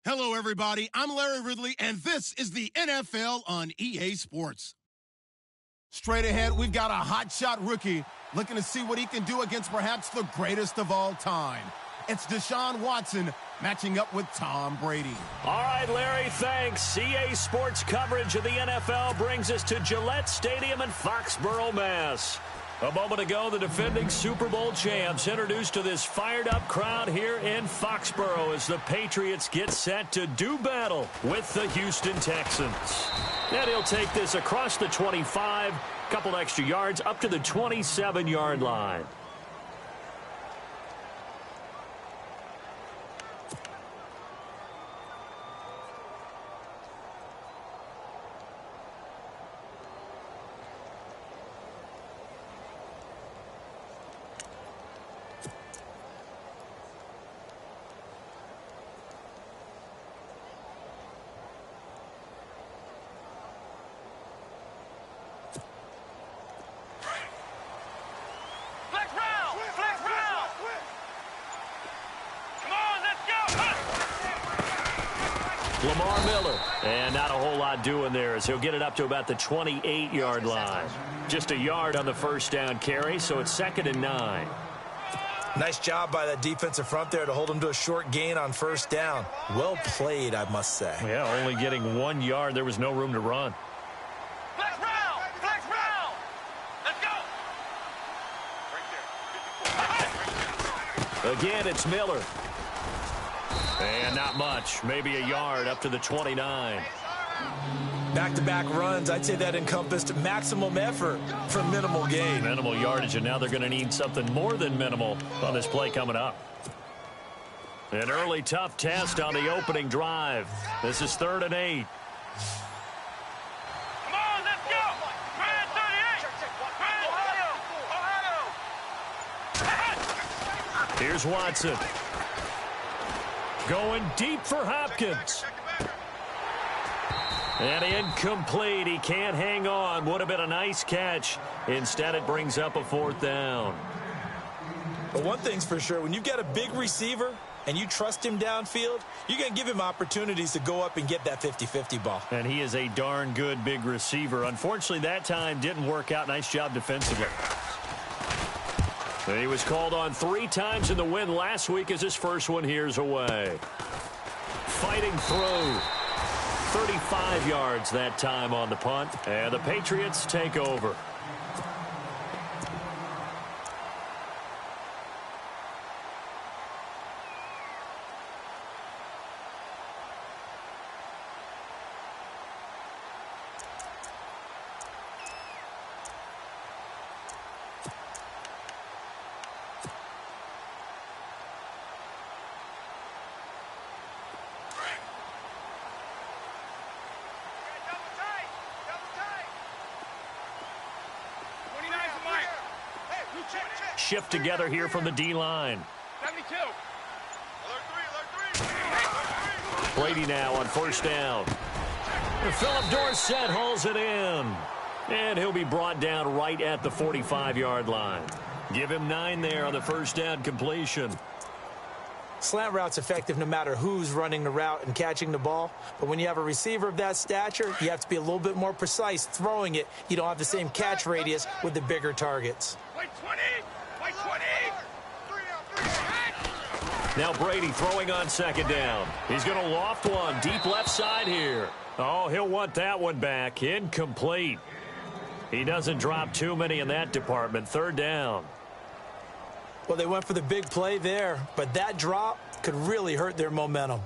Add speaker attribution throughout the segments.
Speaker 1: Hello, everybody. I'm Larry Ridley, and this is the NFL on EA Sports. Straight ahead, we've got a hotshot rookie looking to see what he can do against perhaps the greatest of all time. It's Deshaun Watson matching up with Tom Brady.
Speaker 2: All right, Larry, thanks. EA Sports coverage of the NFL brings us to Gillette Stadium in Foxborough, Mass. A moment ago, the defending Super Bowl champs introduced to this fired-up crowd here in Foxborough as the Patriots get set to do battle with the Houston Texans. And he'll take this across the 25, couple extra yards, up to the 27-yard line. Lamar Miller, and not a whole lot doing there as he'll get it up to about the 28-yard line. Just a yard on the first down carry, so it's 2nd and 9.
Speaker 3: Nice job by that defensive front there to hold him to a short gain on first down. Well played, I must say.
Speaker 2: Yeah, only getting 1 yard. There was no room to run.
Speaker 4: Flex round! Flex round! Let's go!
Speaker 2: Again, it's Miller. And not much, maybe a yard up to the 29.
Speaker 3: Back-to-back runs, I'd say that encompassed maximum effort for minimal gain.
Speaker 2: Minimal yardage, and now they're going to need something more than minimal on this play coming up. An early tough test on the opening drive. This is 3rd and 8.
Speaker 4: Come on, let's go! Brand 38! Brand Ohio!
Speaker 2: Here's Watson. Going deep for Hopkins. And incomplete. He can't hang on. Would have been a nice catch. Instead, it brings up a 4th down.
Speaker 3: But one thing's for sure, when you've got a big receiver and you trust him downfield, you're going to give him opportunities to go up and get that 50-50 ball.
Speaker 2: And he is a darn good big receiver. Unfortunately, that time didn't work out. Nice job defensively. And he was called on 3 times in the win last week as his first one here's away. Fighting through. 35 yards that time on the punt. And the Patriots take over. Shift together here from the D-line.
Speaker 4: 72.
Speaker 2: Brady now on first down. And Philip Dorsett hauls it in. And he'll be brought down right at the 45-yard line. Give him 9 there on the first down completion.
Speaker 3: Slant route's effective no matter who's running the route and catching the ball. But when you have a receiver of that stature, you have to be a little bit more precise throwing it. You don't have the same catch radius with the bigger targets.
Speaker 4: Wait 20! Wait 20!
Speaker 2: Now Brady throwing on 2nd down. He's going to loft one deep left side here. Oh, he'll want that one back. Incomplete. He doesn't drop too many in that department. 3rd down.
Speaker 3: Well, they went for the big play there, but that drop could really hurt their momentum.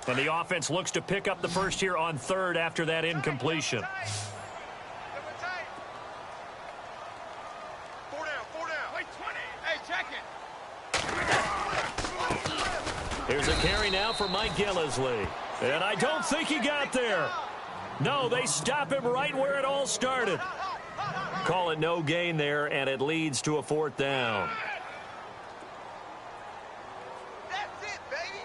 Speaker 2: And the offense looks to pick up the first here on 3rd after that incompletion.
Speaker 4: 4 down. Wait 20. Hey, check it.
Speaker 2: Here's a carry now for Mike Gillislee. And I don't think he got there. No, they stop him right where it all started. Call it no gain there, and it leads to a 4th down.
Speaker 4: That's it, baby.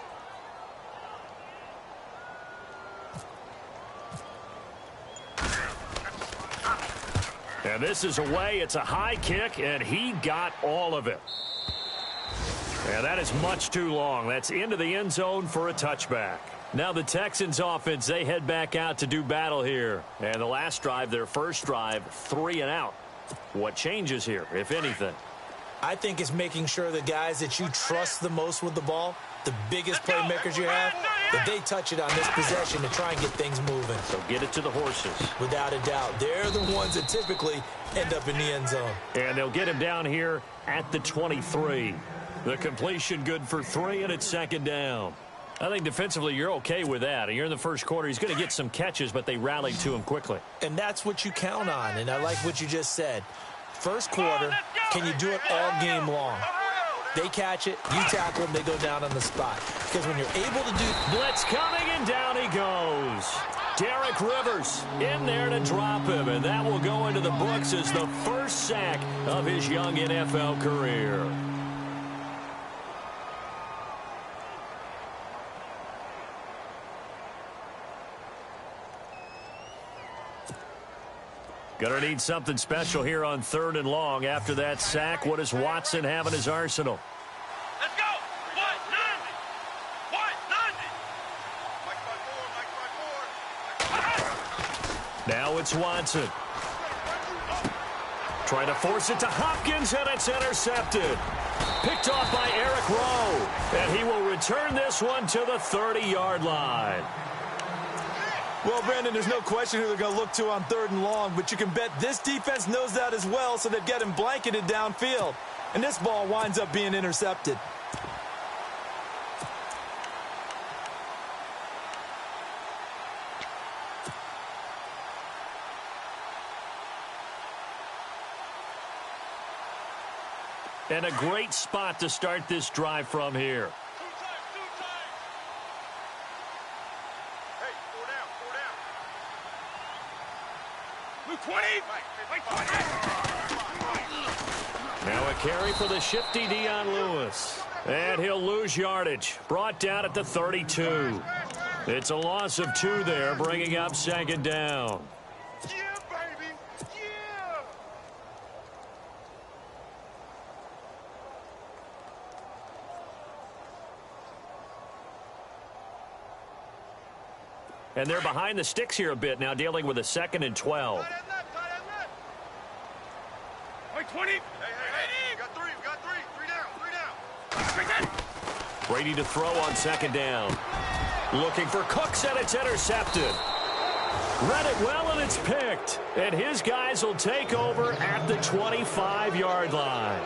Speaker 2: And this is away. It's a high kick, and he got all of it. And that is much too long. That's into the end zone for a touchback. Now the Texans offense, they head back out to do battle here. And the last drive, their first drive, 3 and out. What changes here, if anything?
Speaker 3: I think it's making sure the guys that you trust the most with the ball, the biggest playmakers you have, that they touch it on this possession to try and get things moving.
Speaker 2: So get it to the horses.
Speaker 3: Without a doubt. They're the ones that typically end up in the end zone.
Speaker 2: And they'll get him down here at the 23. The completion good for 3, and it's second down. I think defensively you're okay with that. You're in the first quarter. He's going to get some catches, but they rallied to him quickly.
Speaker 3: And that's what you count on, and I like what you just said. First quarter, can you do it all game long? They catch it, you tackle them, they go down on the spot. Because when you're able to do...
Speaker 2: Blitz coming, and down he goes. Derek Rivers in there to drop him, and that will go into the books as the first sack of his young NFL career. Going to need something special here on 3rd and long. After that sack, what does Watson have in his arsenal?
Speaker 4: Let's go. 190.
Speaker 2: Now it's Watson. Trying to force it to Hopkins, and it's intercepted. Picked off by Eric Rowe. And he will return this one to the 30-yard line.
Speaker 3: Well, Brandon, there's no question who they're going to look to on 3rd and long, but you can bet this defense knows that as well, so they get him blanketed downfield. And this ball winds up being intercepted.
Speaker 2: And a great spot to start this drive from here.
Speaker 4: Hey, 4 down. 20.
Speaker 2: Now a carry for the shifty Dion Lewis. And he'll lose yardage. Brought down at the 32. It's a loss of 2 there, bringing up second down.
Speaker 4: Yeah, baby. Yeah.
Speaker 2: And they're behind the sticks here a bit now, dealing with a 2nd and 12.
Speaker 4: 20. Hey. We got 3. We got 3 down.
Speaker 2: Brady to throw on second down. Looking for Cooks, and it's intercepted. Read it well, and it's picked. And his guys will take over at the 25-yard line.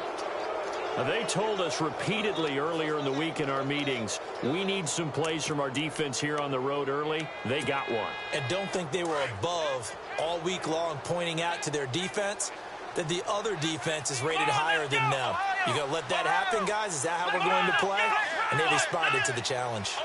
Speaker 2: Now, they told us repeatedly earlier in the week in our meetings, we need some plays from our defense here on the road early. They got one.
Speaker 3: And don't think they were above all week long pointing out to their defense that the other defense is rated higher than them. You going to let that happen, guys? Is that how we're going to play? And they responded to the challenge.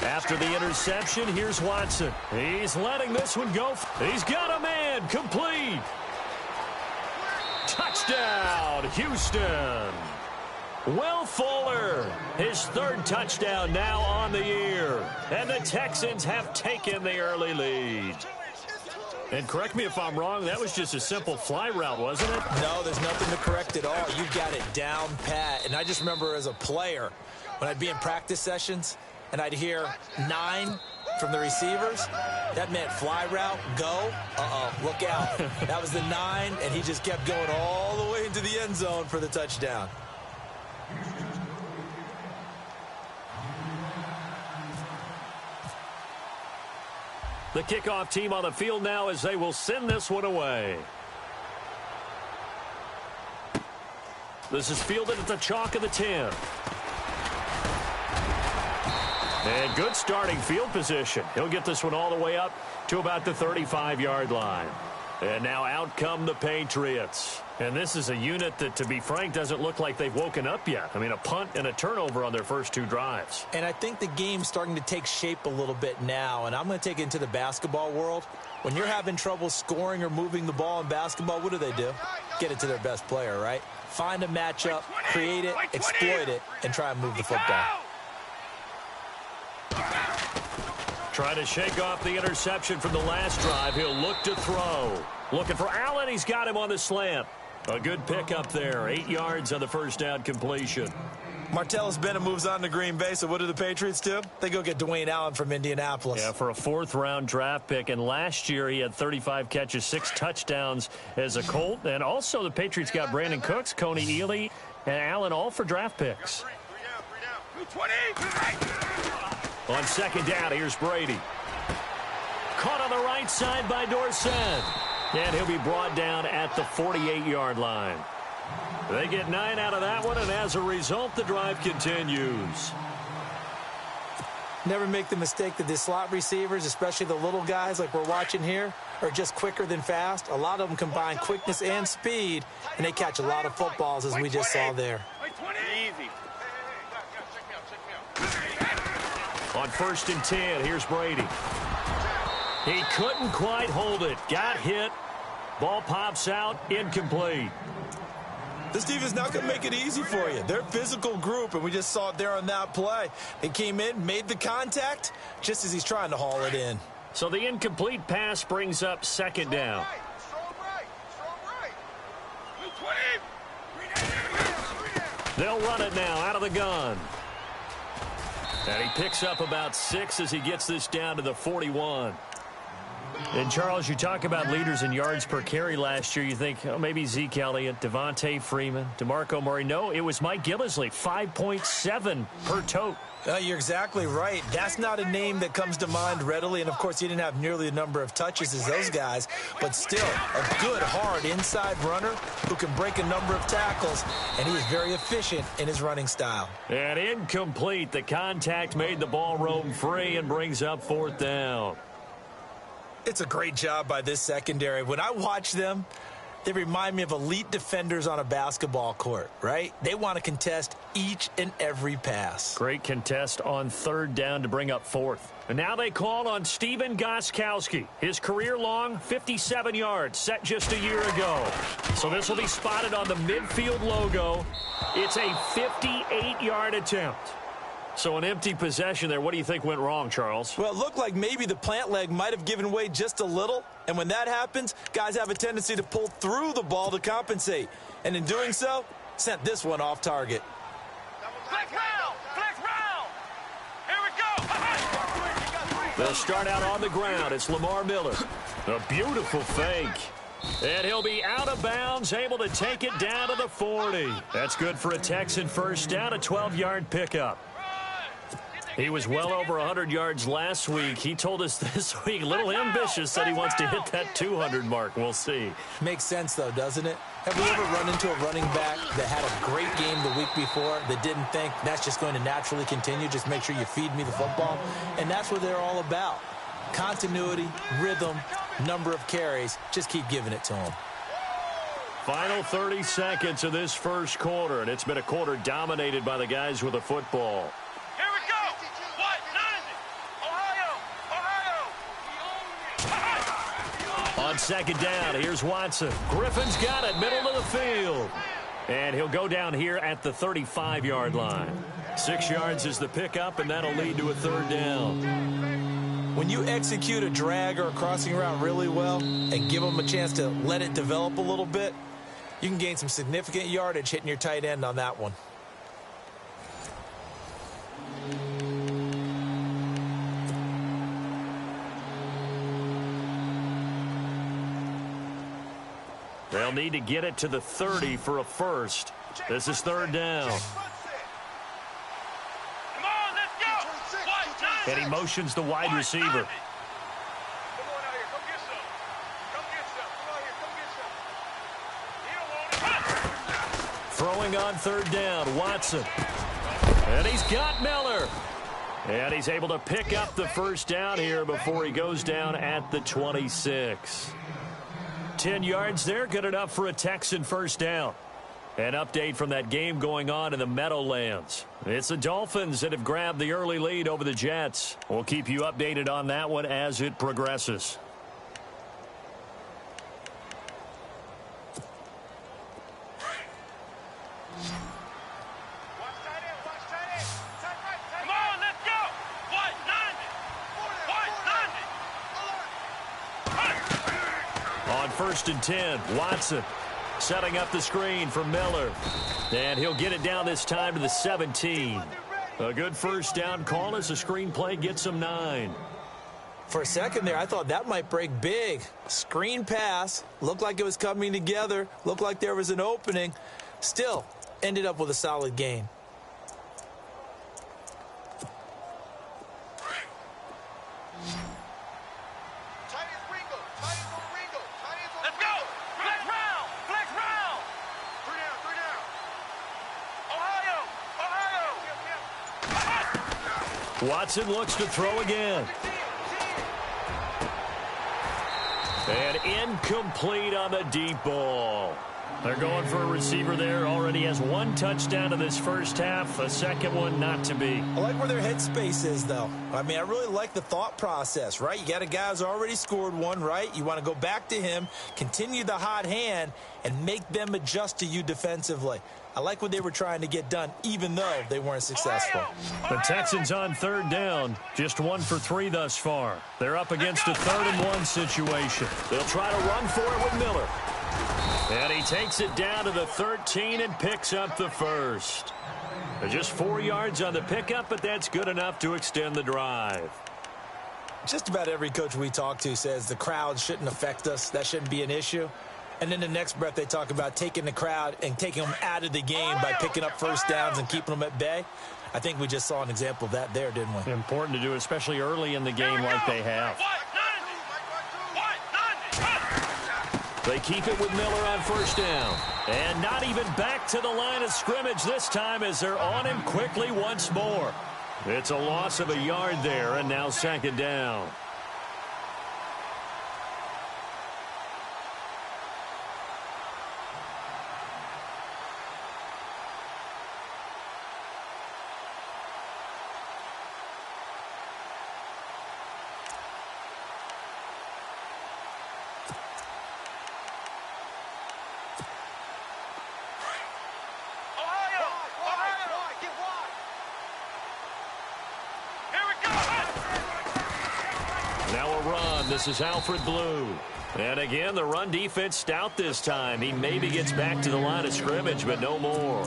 Speaker 2: After the interception, here's Watson. He's letting this one go. He's got a man. Complete. Touchdown, Houston. Will Fuller, his 3rd touchdown now on the year. And the Texans have taken the early lead. And correct me if I'm wrong, that was just a simple fly route, wasn't it?
Speaker 3: No, there's nothing to correct at all. You got it down pat. And I just remember as a player, when I'd be in practice sessions, and I'd hear 9 from the receivers, that meant fly route, go, look out. That was the 9, and he just kept going all the way into the end zone for the touchdown.
Speaker 2: The kickoff team on the field now as they will send this one away. This is fielded at the chalk of the 10. And good starting field position. He'll get this one all the way up to about the 35-yard line. And now out come the Patriots. And this is a unit that, to be frank, doesn't look like they've woken up yet. I mean, a punt and a turnover on their first 2 drives.
Speaker 3: And I think the game's starting to take shape a little bit now. And I'm going to take it into the basketball world. When you're having trouble scoring or moving the ball in basketball, what do? Get it to their best player, right? Find a matchup, create it, exploit it, and try and move the football.
Speaker 2: Trying to shake off the interception from the last drive. He'll look to throw. Looking for Allen. He's got him on the slant. A good pickup there. 8 yards on the first down completion.
Speaker 3: Martellus Bennett moves on to Green Bay, so what do the Patriots do? They go get Dwayne Allen from Indianapolis.
Speaker 2: Yeah, for a 4th-round draft pick, and last year he had 35 catches, 6 touchdowns as a Colt, and also the Patriots got Brandon Cooks, Coney Ealy, and Allen all for draft picks.
Speaker 4: 20.
Speaker 2: On second down, here's Brady. Caught on the right side by Dorsett, and he'll be brought down at the 48-yard line. They get 9 out of that one, and as a result, the drive continues.
Speaker 3: Never make the mistake that the slot receivers, especially the little guys like we're watching here, are just quicker than fast. A lot of them combine quickness and speed, and they catch a lot of footballs, as we just saw there.
Speaker 4: Easy.
Speaker 2: On 1st and 10, here's Brady. He couldn't quite hold it. Got hit. Ball pops out. Incomplete.
Speaker 3: This defense not going to make it easy for you. They're a physical group, and we just saw it there on that play. They came in, made the contact, just as he's trying to haul it in.
Speaker 2: So the incomplete pass brings up second down.
Speaker 4: Strong right. 20.
Speaker 2: They'll run it now out of the gun. And he picks up about 6 as he gets this down to the 41. And, Charles, you talk about leaders in yards per carry last year. You think, oh, maybe Zeke Elliott, Devontae Freeman, DeMarco Murray. No, it was Mike Gillislee, 5.7 per tote.
Speaker 3: You're exactly right. That's not a name that comes to mind readily. And, of course, he didn't have nearly the number of touches as those guys. But still, a good, hard inside runner who can break a number of tackles. And he was very efficient in his running style.
Speaker 2: And incomplete. The contact made the ball roam free and brings up 4th down.
Speaker 3: It's a great job by this secondary. When I watch them, they remind me of elite defenders on a basketball court, right? They want to contest each and every pass.
Speaker 2: Great contest on 3rd down to bring up 4th. And now they call on Steven Gostkowski. His career-long 57 yards set just a year ago. So this will be spotted on the midfield logo. It's a 58-yard attempt. So an empty possession there. What do you think went wrong, Charles?
Speaker 3: Well, it looked like maybe the plant leg might have given way just a little. And when that happens, guys have a tendency to pull through the ball to compensate. And in doing so, sent this one off target.
Speaker 4: Flex round. Here we go.
Speaker 2: They'll start out on the ground. It's Lamar Miller. A beautiful fake. And he'll be out of bounds, able to take it down to the 40. That's good for a Texan first down, a 12-yard pickup. He was well over 100 yards last week. He told us this week, a little ambitious, that he wants to hit that 200 mark. We'll see.
Speaker 3: Makes sense, though, doesn't it? Have we ever run into a running back that had a great game the week before that didn't think that's just going to naturally continue? Just make sure you feed me the football. And that's what they're all about. Continuity, rhythm, number of carries. Just keep giving it to them.
Speaker 2: Final 30 seconds of this first quarter, and it's been a quarter dominated by the guys with the football. On second down, here's Watson. Griffin's got it, middle of the field. And he'll go down here at the 35-yard line. 6 yards is the pickup, and that'll lead to a 3rd down.
Speaker 3: When you execute a drag or a crossing route really well and give them a chance to let it develop a little bit, you can gain some significant yardage hitting your tight end on that one.
Speaker 2: They'll need to get it to the 30 for a first. This is 3rd down.
Speaker 4: Come on, let's go.
Speaker 2: And he motions the wide receiver.
Speaker 4: Come on out here. Come get some. Come get some. Come out here. Come get some. He don't want it.
Speaker 2: Throwing on 3rd down, Watson. And he's got Miller. And he's able to pick up the first down here before he goes down at the 26. 10 yards there, good enough for a Texan first down. An update from that game going on in the Meadowlands. It's the Dolphins that have grabbed the early lead over the Jets. We'll keep you updated on that one as it progresses.
Speaker 4: Come on, let's go. What? 90. What?
Speaker 2: 1st and 10. Watson setting up the screen for Miller. And he'll get it down this time to the 17. A good first down call as the screenplay gets him 9.
Speaker 3: For a second there, I thought that might break big. Screen pass. Looked like it was coming together. Looked like there was an opening. Still, ended up with a solid gain.
Speaker 4: Let's go! Flex round! Flex round! 3 down. Ohio!
Speaker 2: Watson looks to throw again. And incomplete on the deep ball. They're going for a receiver there. Already has 1 touchdown in this first half. A second one not to be.
Speaker 3: I like where their headspace is, though. I mean, I really like the thought process, right? You got a guy who's already scored 1, right? You want to go back to him, continue the hot hand, and make them adjust to you defensively. I like what they were trying to get done, even though they weren't successful.
Speaker 2: The Texans on 3rd down. Just 1 for 3 thus far. They're up against a 3rd and 1 situation. They'll try to run for it with Miller. And he takes it down to the 13 and picks up the first. Just 4 yards on the pickup, but that's good enough to extend the drive.
Speaker 3: Just about every coach we talk to says the crowd shouldn't affect us. That shouldn't be an issue. And in the next breath, they talk about taking the crowd and taking them out of the game by picking up first downs and keeping them at bay. I think we just saw an example of that there, didn't we?
Speaker 2: Important to do, especially early in the game like they have. They keep it with Miller on 1st down. And not even back to the line of scrimmage this time as they're on him quickly once more. It's a loss of a yard there, and now 2nd down. This is Alfred Blue. And again, the run defense stout this time. He maybe gets back to the line of scrimmage, but no more.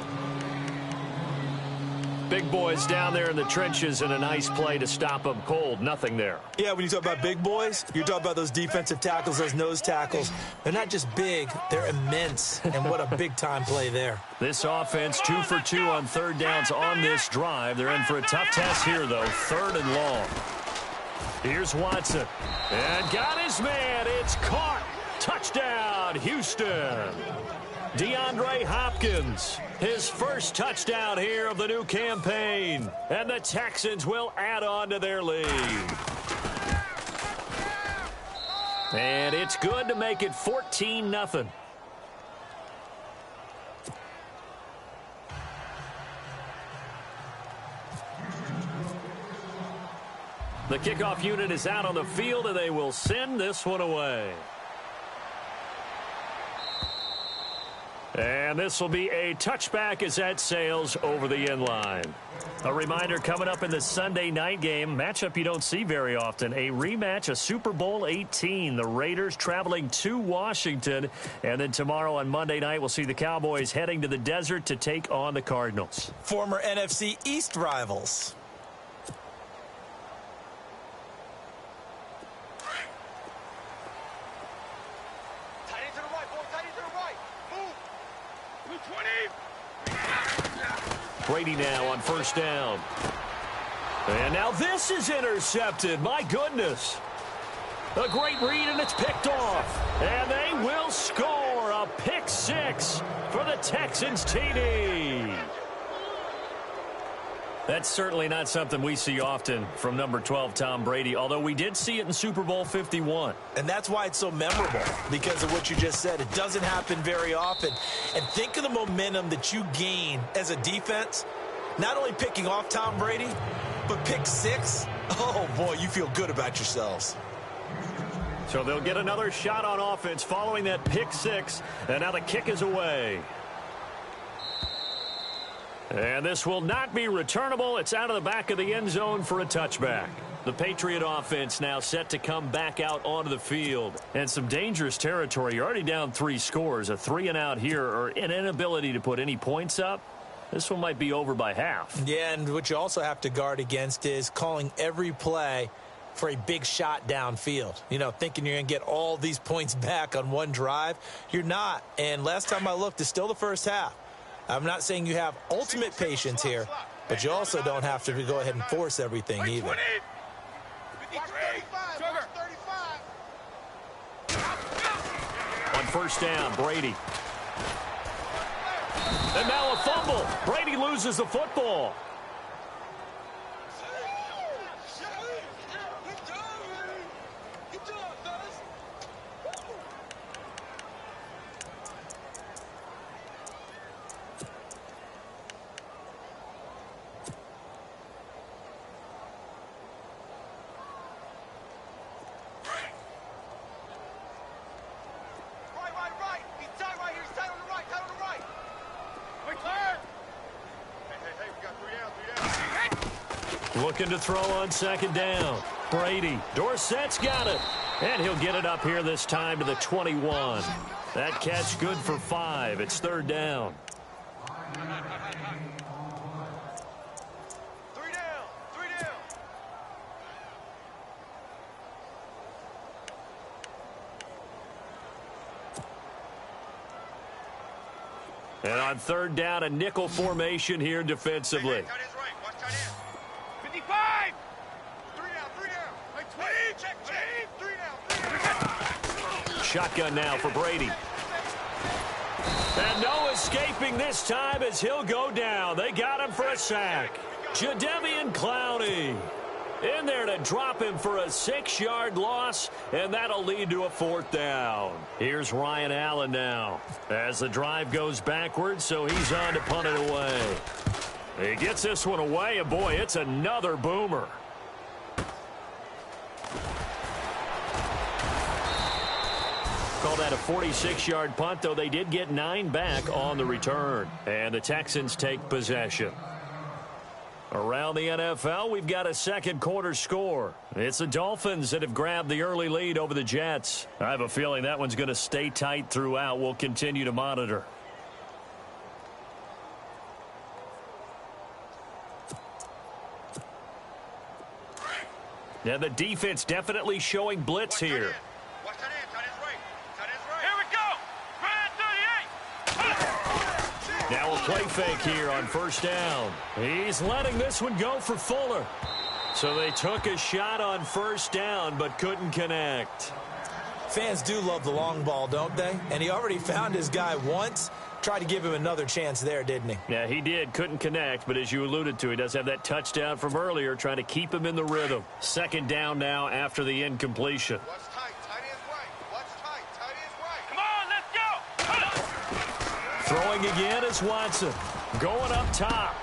Speaker 2: Big boys down there in the trenches and a nice play to stop them cold. Nothing there.
Speaker 3: Yeah, when you talk about big boys, you're talking about those defensive tackles, those nose tackles. They're not just big, they're immense. And what a big-time play there.
Speaker 2: This offense 2 for 2 on 3rd downs on this drive. They're in for a tough test here, though. 3rd and long. Here's Watson. And got his man. It's caught. Touchdown, Houston. DeAndre Hopkins, his first touchdown here of the new campaign. And the Texans will add on to their lead. And it's good to make it 14-0. The kickoff unit is out on the field, and they will send this one away. And this will be a touchback as that sails over the end line. A reminder coming up in the Sunday night game, matchup you don't see very often, a rematch of Super Bowl 18. The Raiders traveling to Washington. And then tomorrow on Monday night, we'll see the Cowboys heading to the desert to take on the Cardinals.
Speaker 3: Former NFC East rivals.
Speaker 2: Brady now on 1st down. And now this is intercepted. My goodness. A great read, and it's picked off. And they will score a pick 6 for the Texans TD. That's certainly not something we see often from number 12, Tom Brady, although we did see it in Super Bowl 51.
Speaker 3: And that's why it's so memorable, because of what you just said. It doesn't happen very often. And think of the momentum that you gain as a defense, not only picking off Tom Brady, but pick 6. Oh, boy, you feel good about yourselves.
Speaker 2: So they'll get another shot on offense following that pick 6, and now the kick is away. And this will not be returnable. It's out of the back of the end zone for a touchback. The Patriot offense now set to come back out onto the field. And some dangerous territory. You're already down 3 scores. A 3-and-out here or an inability to put any points up. This one might be over by half.
Speaker 3: Yeah, and what you also have to guard against is calling every play for a big shot downfield. You know, thinking you're going to get all these points back on one drive. You're not. And last time I looked, it's still the first half. I'm not saying you have ultimate patience here, but you also don't have to go ahead and force everything either.
Speaker 2: On first down, Brady. And now a fumble. Brady loses the football. Looking to throw on second down. Brady. Dorsett's got it. And he'll get it up here this time to the 21. That catch good for 5. It's third down.
Speaker 4: 3 down. 3 down.
Speaker 2: And on third down, a nickel formation here defensively.
Speaker 4: Tight ends right. Watch tight end. 55. 3 down. 3 down. Like 20. Check. 3 down. 3 down.
Speaker 2: Shotgun now for Brady. And no escaping this time as he'll go down. They got him for a sack. Jadeveon Clowney in there to drop him for a 6-yard loss, and that'll lead to a fourth down. Here's Ryan Allen now as the drive goes backwards, so he's on to punt it away. He gets this one away, and boy, it's another boomer. Call that a 46-yard punt, though they did get 9 back on the return. And the Texans take possession. Around the NFL, we've got a second quarter score. It's the Dolphins that have grabbed the early lead over the Jets. I have a feeling that one's going to stay tight throughout. We'll continue to monitor. Now the defense definitely showing blitz here.
Speaker 4: Watch tight end. Tight end's right. Tight end's right. Here we go.
Speaker 2: Now a play fake here on first down. He's letting this one go for Fuller. So they took a shot on first down but couldn't connect.
Speaker 3: Fans do love the long ball, don't they? And he already found his guy once. Tried to give him another chance there, didn't he?
Speaker 2: Yeah, he did. Couldn't connect, but as you alluded to, he does have that touchdown from earlier, trying to keep him in the rhythm. Second down now after the incompletion.
Speaker 4: Watch tight. Tight end's right. Watch tight. Tight end's right. Come on, let's go.
Speaker 2: Throwing again is Watson. Going up top.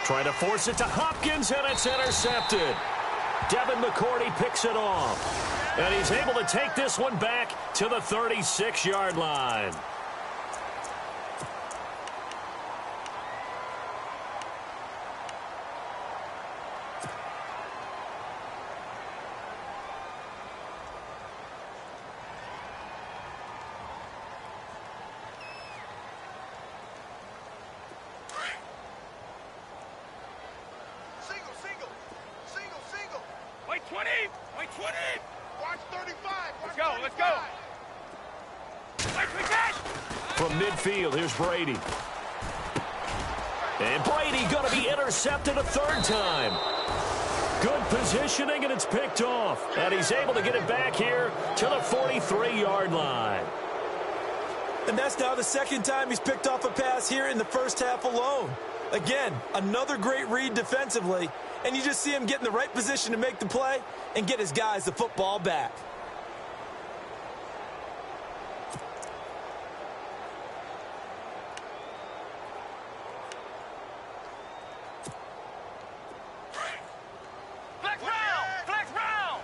Speaker 2: Trying to force it to Hopkins, and it's intercepted. Devin McCourty picks it off. And he's able to take this one back to the 36-yard line.
Speaker 4: Wait 20. Wait 20. Watch 35. Let's go. Let's go. Wait,
Speaker 2: from midfield, here's Brady. And Brady going to be intercepted a third time. Good positioning, and it's picked off. And he's able to get it back here to the 43-yard line.
Speaker 3: And that's now the second time he's picked off a pass here in the first half alone. Again, another great read defensively, and you just see him get in the right position to make the play and get his guys the football back.
Speaker 4: Flex round. Flex round.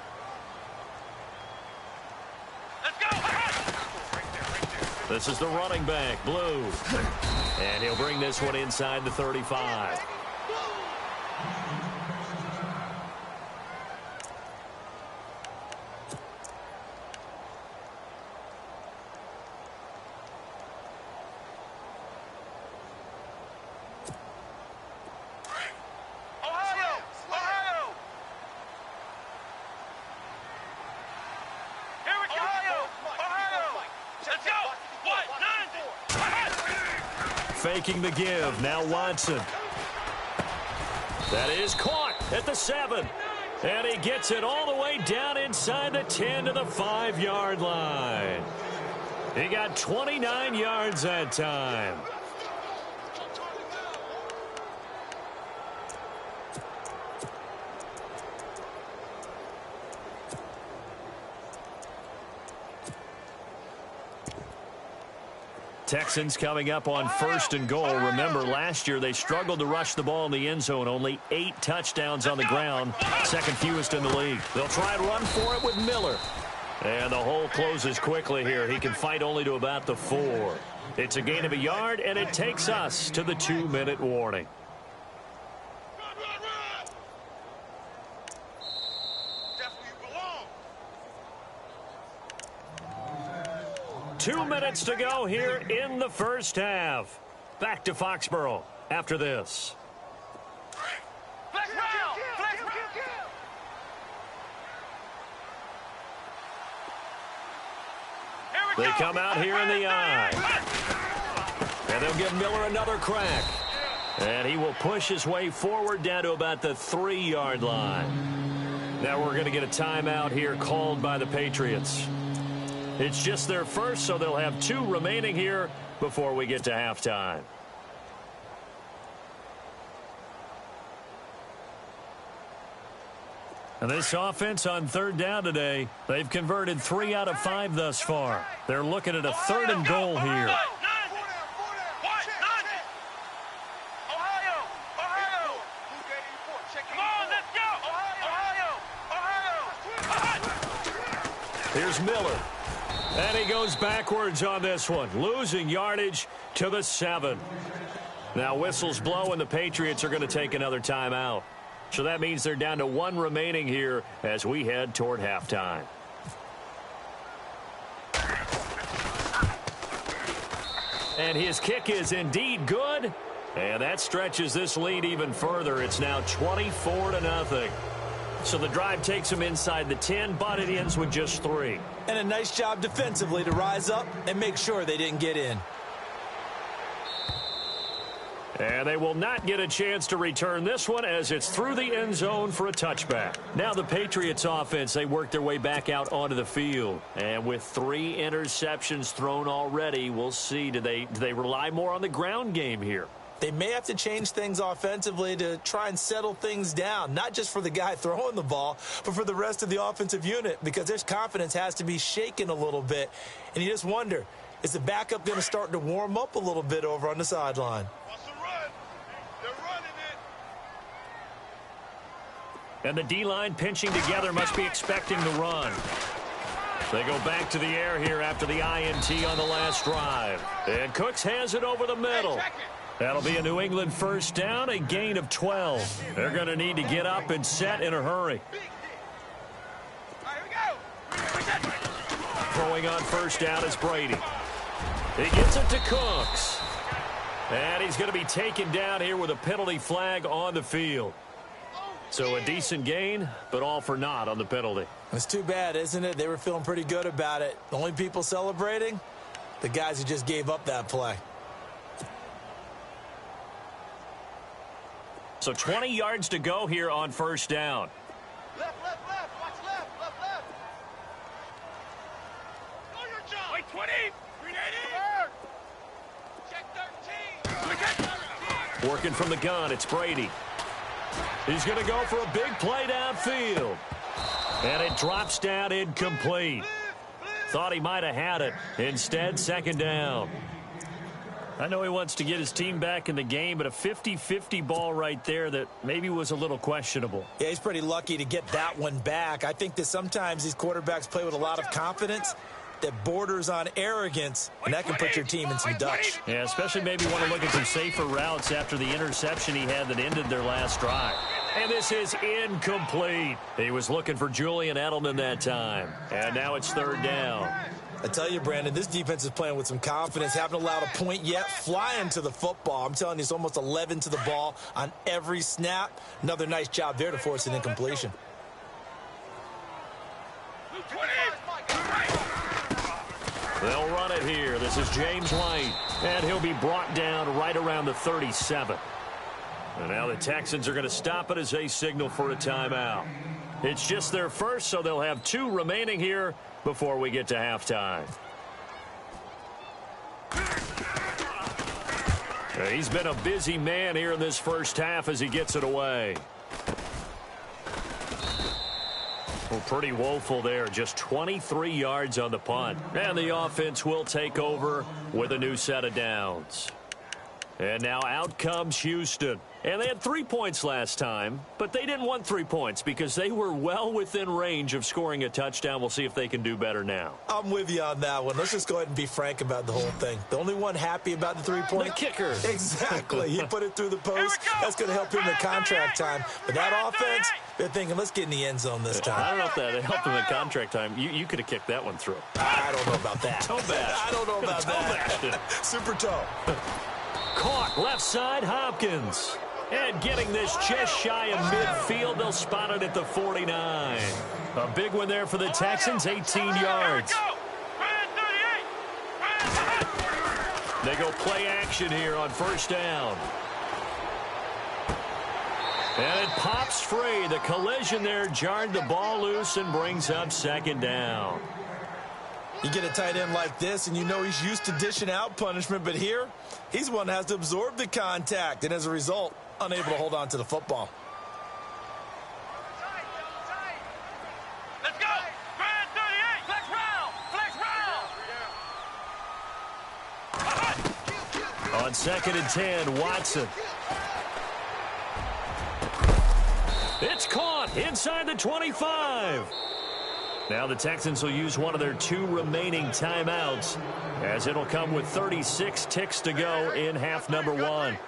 Speaker 4: Let's go.
Speaker 2: This is the running back, Blue. And he'll bring this one inside the 35. faking the give. Now Watson. That is caught at the 7. And he gets it all the way down inside the 10 to the 5-yard line. He got 29 yards that time. Texans coming up on 1st and goal. Remember, last year they struggled to rush the ball in the end zone. Only 8 touchdowns on the ground, second fewest in the league. They'll try and run for it with Miller. And the hole closes quickly here. He can fight only to about the 4. It's a gain of a yard, and it takes us to the 2-minute warning.
Speaker 4: That's where you belong.
Speaker 2: 2 minutes to go here in the first half. Back to Foxborough after this.
Speaker 4: Flex round. Flex round.
Speaker 2: They come out here in the eye. And they'll give Miller another crack. And he will push his way forward down to about the 3-yard line. Now we're going to get a timeout here called by the Patriots. It's just their first, so they'll have 2 remaining here before we get to halftime. And this offense on 3rd down today, they've converted 3 out of 5 thus far. They're looking at a 3rd and goal here. Here's Miller. And he goes backwards on this one, losing yardage to the 7. Now whistles blow, and the Patriots are going to take another timeout. So that means they're down to 1 remaining here as we head toward halftime. And his kick is indeed good. And that stretches this lead even further. It's now 24-0. So the drive takes him inside the 10, but it ends with just 3.
Speaker 3: And a nice job defensively to rise up and make sure they didn't get in.
Speaker 2: And they will not get a chance to return this one as it's through the end zone for a touchback. Now the Patriots offense, they work their way back out onto the field. And with 3 interceptions thrown already, we'll see, do they rely more on the ground game here?
Speaker 3: They may have to change things offensively to try and settle things down, not just for the guy throwing the ball, but for the rest of the offensive unit, because their confidence has to be shaken a little bit. And you just wonder, is the backup going to start to warm up a little bit over on the sideline?
Speaker 2: And the D-line pinching together must be expecting the run. They go back to the air here after the INT on the last drive. And Cooks has it over the middle. That'll be a New England first down, a gain of 12. They're going to need to get up and set in a hurry. Throwing on first down is Brady. He gets it to Cooks. And he's going to be taken down here with a penalty flag on the field. So a decent gain, but all for naught on the penalty.
Speaker 3: It's too bad, isn't it? They were feeling pretty good about it. The only people celebrating, the guys who just gave up that play.
Speaker 2: So 20 yards to go here on first down.
Speaker 4: Left. Watch left. Left. Go your job. Wait, 20. 380. Check 13.
Speaker 2: Working from the gun, it's Brady. He's going to go for a big play downfield. And it drops down incomplete. Thought he might have had it. Instead, second down. I know he wants to get his team back in the game, but a 50-50 ball right there that maybe was a little questionable.
Speaker 3: Yeah, he's pretty lucky to get that one back. I think that sometimes these quarterbacks play with a lot of confidence that borders on arrogance, and that can put your team in some Dutch.
Speaker 2: Yeah, especially maybe want to look at some safer routes after the interception he had that ended their last drive. And this is incomplete. He was looking for Julian Edelman that time. And now it's third down.
Speaker 3: I tell you, Brandon, this defense is playing with some confidence. Haven't allowed a point yet. Flying to the football. I'm telling you, it's almost 11 to the ball on every snap. Another nice job there to force an incompletion.
Speaker 2: They'll run it here. This is James White. And he'll be brought down right around the 37. And now the Texans are going to stop it as they signal for a timeout. It's just their first, so they'll have 2 remaining here before we get to halftime. He's been a busy man here in this first half as he gets it away. Well, pretty woeful there. Just 23 yards on the punt. And the offense will take over with a new set of downs. And now out comes Houston. And they had 3 points last time, but they didn't want 3 points because they were well within range of scoring a touchdown. We'll see if they can do better now.
Speaker 3: I'm with you on that one. Let's just go ahead and be frank about the whole thing. The only one happy about the 3-point?
Speaker 2: The kicker.
Speaker 3: Exactly. He put it through the post. That's going to help him in contract time. But that offense, they're thinking, let's get in the end zone this time.
Speaker 2: I don't know if that helped him in contract time. You could have kicked that one through.
Speaker 3: I don't know about that.
Speaker 2: Toe bash.
Speaker 3: I don't know about that. Super toe.
Speaker 2: Caught left side, Hopkins. And getting this just shy of midfield, they'll spot it at the 49. A big one there for the Texans, 18 yards. They go play action here on first down. And it pops free. The collision there jarred the ball loose and brings up second down.
Speaker 3: You get a tight end like this, and you know he's used to dishing out punishment, but here, he's the one that has to absorb the contact, and as a result, unable to hold on to the football.
Speaker 4: Let's go! Grand 38! Flex round!
Speaker 2: On second and 10, Watson. It's caught inside the 25. Now the Texans will use one of their 2 remaining timeouts as it'll come with 36 ticks to go in half number 1.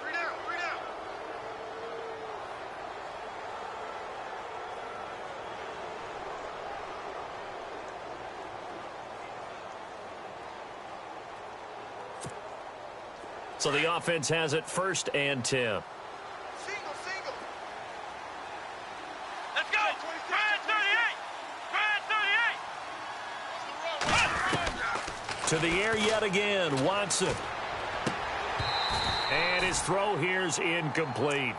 Speaker 2: So the offense has it first and 10.
Speaker 4: Single. Let's go! Grand 38!
Speaker 2: To the air yet again, Watson. And his throw here's incomplete.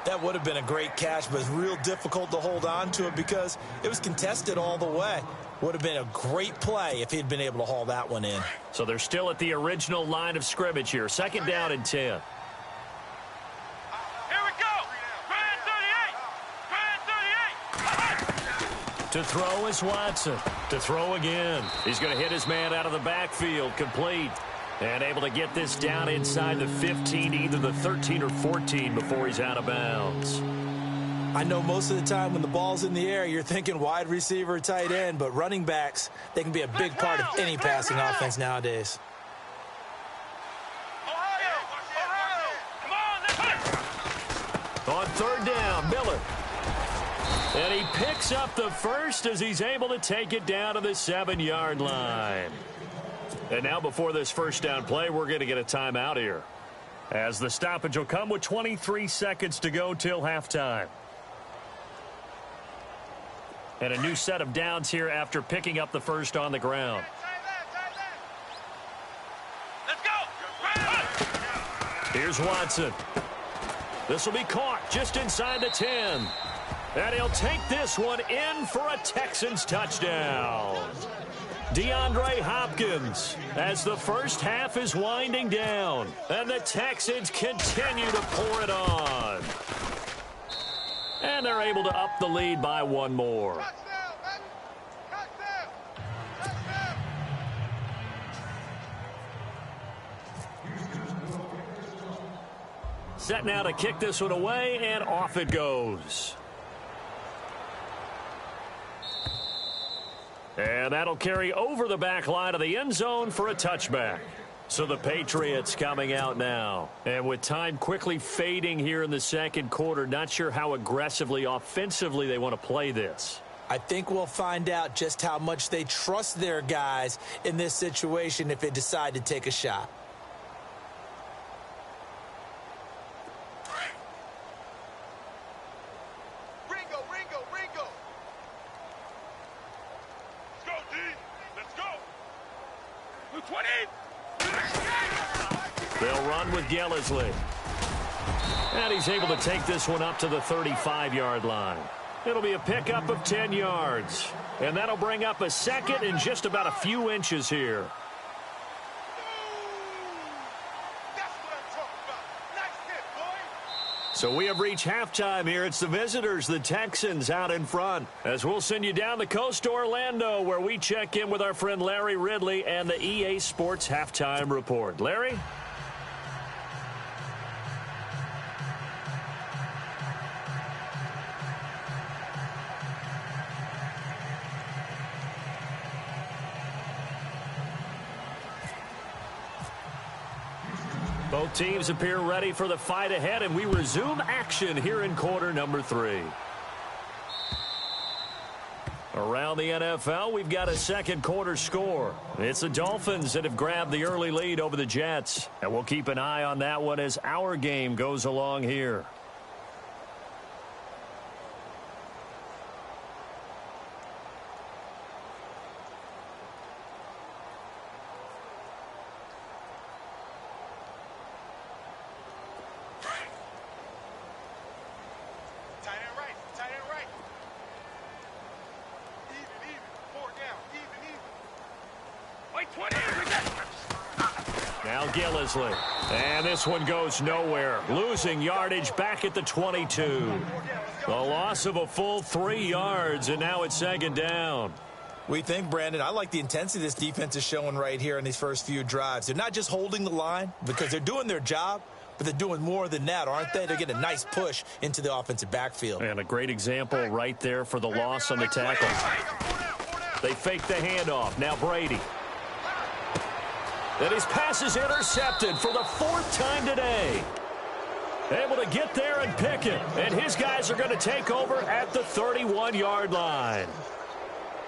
Speaker 3: That would have been a great catch, but it's real difficult to hold on to it because it was contested all the way. Would have been a great play if he'd been able to haul that one in.
Speaker 2: So they're still at the original line of scrimmage here. Second down and 10.
Speaker 4: Here we go! Grand 38!
Speaker 2: To throw is Watson. To throw again. He's going to hit his man out of the backfield. Complete. And able to get this down inside the 15, either the 13 or 14 before he's out of bounds.
Speaker 3: I know most of the time when the ball's in the air, you're thinking wide receiver, tight end, but running backs, they can be a big part of any passing offense nowadays.
Speaker 2: On third down, Miller. And he picks up the first as he's able to take it down to the 7-yard line. And now before this first down play, we're going to get a timeout here, as the stoppage will come with 23 seconds to go till halftime. And a new set of downs here after picking up the first on the ground.
Speaker 4: Let's go!
Speaker 2: Here's Watson. This will be caught just inside the 10. And he'll take this one in for a Texans touchdown. DeAndre Hopkins as the first half is winding down. And the Texans continue to pour it on. And they're able to up the lead by 1 more. Set now to kick this one away, and off it goes. And that'll carry over the back line of the end zone for a touchback. So the Patriots coming out now. And with time quickly fading here in the second quarter, not sure how aggressively, offensively they want to play this.
Speaker 3: I think we'll find out just how much they trust their guys in this situation if they decide to take a shot.
Speaker 4: Ringo. Let's go, D. Let's go. 20.
Speaker 2: They'll run with Gillisley. And he's able to take this one up to the 35-yard line. It'll be a pickup of 10 yards. And that'll bring up a second in just about a few inches here. So we have reached halftime here. It's the visitors, the Texans, out in front. As we'll send you down the coast to Orlando, where we check in with our friend Larry Ridley and the EA Sports Halftime Report. Larry? Both teams appear ready for the fight ahead, and we resume action here in quarter number 3. Around the NFL, we've got a second quarter score. It's the Dolphins that have grabbed the early lead over the Jets, and we'll keep an eye on that one as our game goes along here. Now Gillisley. And this one goes nowhere. Losing yardage back at the 22. The loss of a full 3 yards, and now it's second down.
Speaker 3: We think, Brandon, I like the intensity this defense is showing right here in these first few drives. They're not just holding the line because they're doing their job, but they're doing more than that, aren't they? They're getting a nice push into the offensive backfield.
Speaker 2: And a great example right there for the loss on the tackle. They fake the handoff. Now Brady. And his pass is intercepted for the 4th time today. Able to get there and pick it. And his guys are going to take over at the 31-yard line.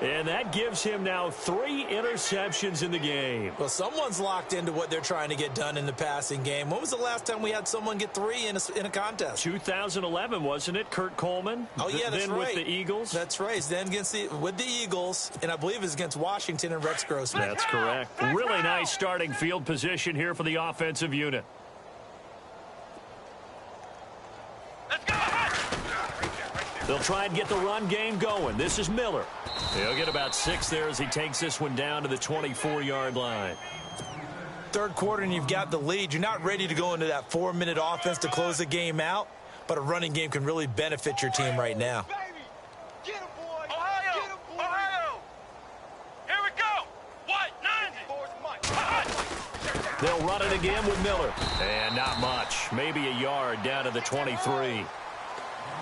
Speaker 2: And that gives him now 3 interceptions in the game.
Speaker 3: Well, someone's locked into what they're trying to get done in the passing game. When was the last time we had someone get 3 in a contest?
Speaker 2: 2011, wasn't it? Kurt Coleman?
Speaker 3: Oh, yeah, that's
Speaker 2: then
Speaker 3: right.
Speaker 2: With the Eagles?
Speaker 3: That's right. Then with the Eagles, and I believe it's against Washington and Rex Grossman.
Speaker 2: That's correct. Really nice starting field position here for the offensive unit. They'll try and get the run game going. This is Miller. He'll get about 6 there as he takes this one down to the 24-yard line.
Speaker 3: Third quarter and you've got the lead. You're not ready to go into that 4-minute offense to close the game out, but a running game can really benefit your team right now.
Speaker 4: Get him, boy. Ohio. Get him, boy. Ohio. Here we go. What? 90.
Speaker 2: They'll run it again with Miller. And not much. Maybe a yard down to the 23.